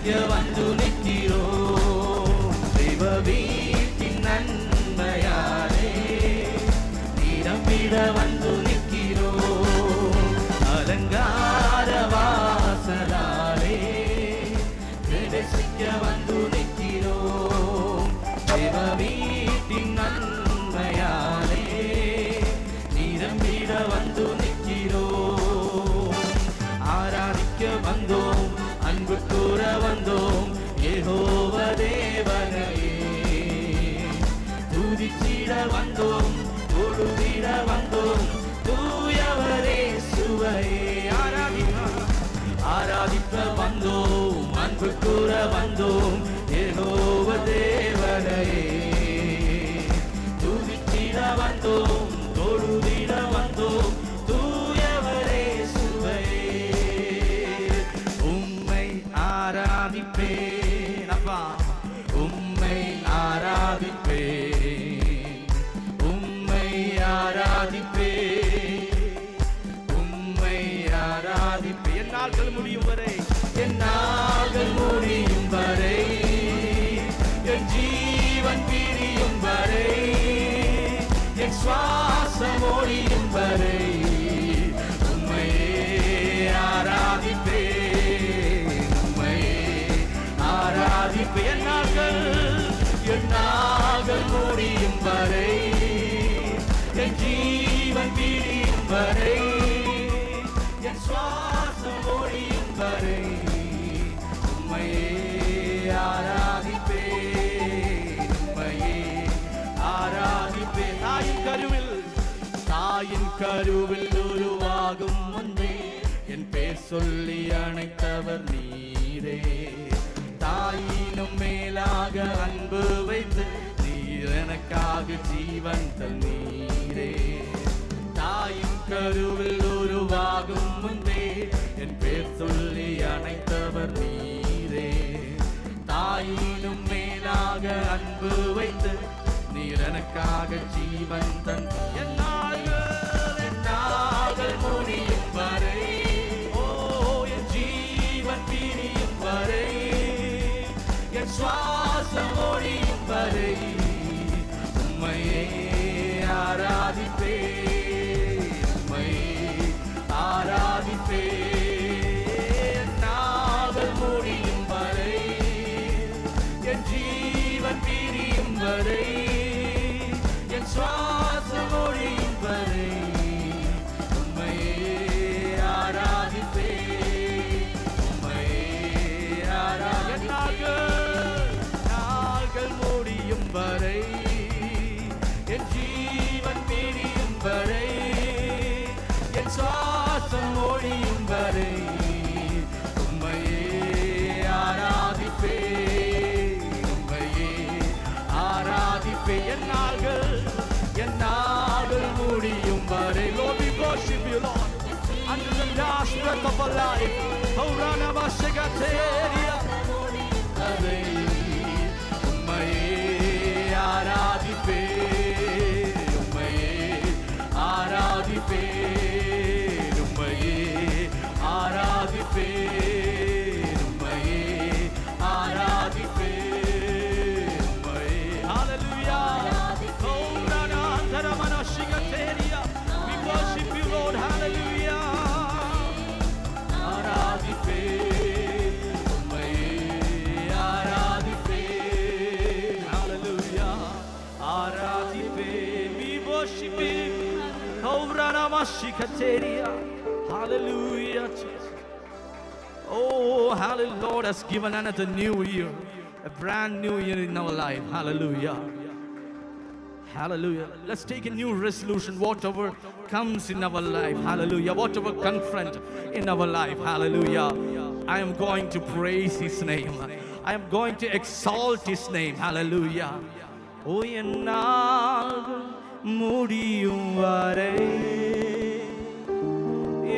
ரசிக்க வந்து நிற்கிறோம். தேவ வீட்டின் நன்மையாலே நிரம்பிட வந்து நிற்கிறோம். அலங்கார வாசலாலே ரசிக்க வந்து நிற்கிறோம். தேவ வீட்டின் நன்மையாலே நிரம்பிட வந்து நிற்கிறோம். ஆராதிக்க வந்தோம், அன்பு கூற வந்தோம், யெகோவா தேவனையே. துதிச்சிட வந்தோம், தொழுதிட வந்தோம், தூயவரே சுவையே. ஆராதிக்க வந்தோம், அன்பு கூற வந்தோம், யெகோவா தேவனையே. துதிச்சிட வந்தோம், தொழுதிட வந்தோம், தூயவரே சுவையே. உம்மை ஆராதிப்பேன் அப்பா, உம்மை ஆராதிப்பேன், உம்மை ஆராதிப்பேன், உம்மை ஆராதிப்பேன். என் நாட்கள் முடியும் வரை, என் நாட்கள் முடியும் வரை, என் ஜீவன் பிரியும் வரை, என் சுவாசம் ஒழியும் வரை உம்மையே ஆராதிப்பேன், உம்மையே ஆராதிப்பேன். என் நாட்கள் முடியும் வரை, என் ஜீவன் பிரியும் வரை, என் சுவாசம் ஒழியும் வரை உம்மையே ஆராதிப்பேன், உம்மையே ஆராதிப்பேன். தாயின் கருவில் உருவாகும் முன்பே என் பேர் சொல்லி அணைத்தவர் நீரே. தாயினும் மேலாக அன்பு வைத்து நீர் எனக்காக ஜீவன் தந்தீரே. தாயின் கருவில் உருவாகும் முன்பே என் பேர் சொல்லி அணைத்தவர் நீரே. தாயினும் மேலாக அன்பு வைத்து நீர் எனக்காக ஜீவன் தந்த. என் நாட்கள் முடியும் வரை, ஓ என் ஜீவன் பிரியும் வரை, என் சுவாசம் ஒழியும் வரை உம்மையே ஆராதிப்பேன், உம்மையே ஆராதிப்பேன். நாட்கள் முடியும் வரை, என் ஜீவன் பிரியும் வரை, என் சுவாசம் ஒழியும் வரை உம்மையே ஆராதிப்பேன், உம்மையே ஆராதிப்பேன். நாட்கள் முடியும் வரை, என் ஜீவன் பிரியும் வரை, என் சுவாசம் ஒழியும் வரை உம்மையே ஆராதிப்பேன், உம்மையே ஆராதிப்பேன். என் நாட்கள் முடியும் வரை. Lord, we worship you, Lord, under the last breath of our life. Hourana Mashikateria. உம்மையே ஆராதிப்பேன், உம்மையே ஆராதிப்பேன், உம்மையே ஆராதிப்பேன், உம்மையே ஆராதிப்பேன், உம்மையே. Hallelujah. Hourana Mashikateria. We worship you, Lord. Hallelujah. ஆராதிப்பேன், உம்மையே ஆராதிப்பேன். Hallelujah. ஆராதிப்பேன். We worship you. Hourana Mashikateria. Hallelujah. Oh, hallelujah. Lord has given another new year, a brand new year in our life. Hallelujah. Hallelujah. Let's take a new resolution, whatever comes in our life. Hallelujah. Whatever confront in our life. Hallelujah. I am going to praise His name. I am going to exalt His name. Hallelujah. Oh, என்னால் முடியும் வரை,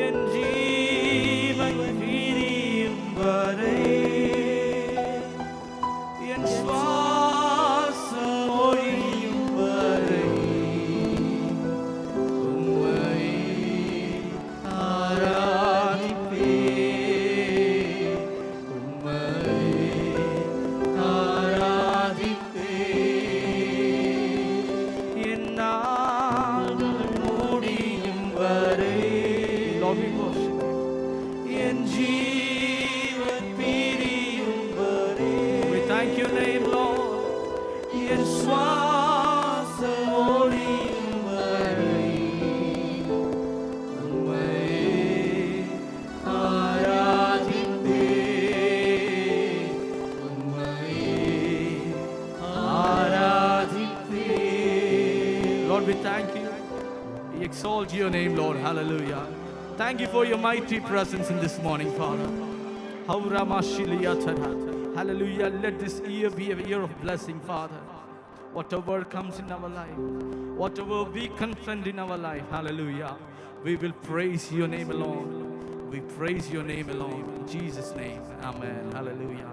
என் ஜீவன் பிரியும் வரை, என் சுவாசம் ஒழியும் வரை உம்மை We exalt your name, Lord. Hallelujah. Thank you for your mighty presence in this morning, Father. Hallelujah. Let this year be a year of blessing, Father. Whatever comes in our life, whatever we confront in our life, hallelujah, we will praise your name alone. We praise your name alone. In Jesus' name, amen. Hallelujah.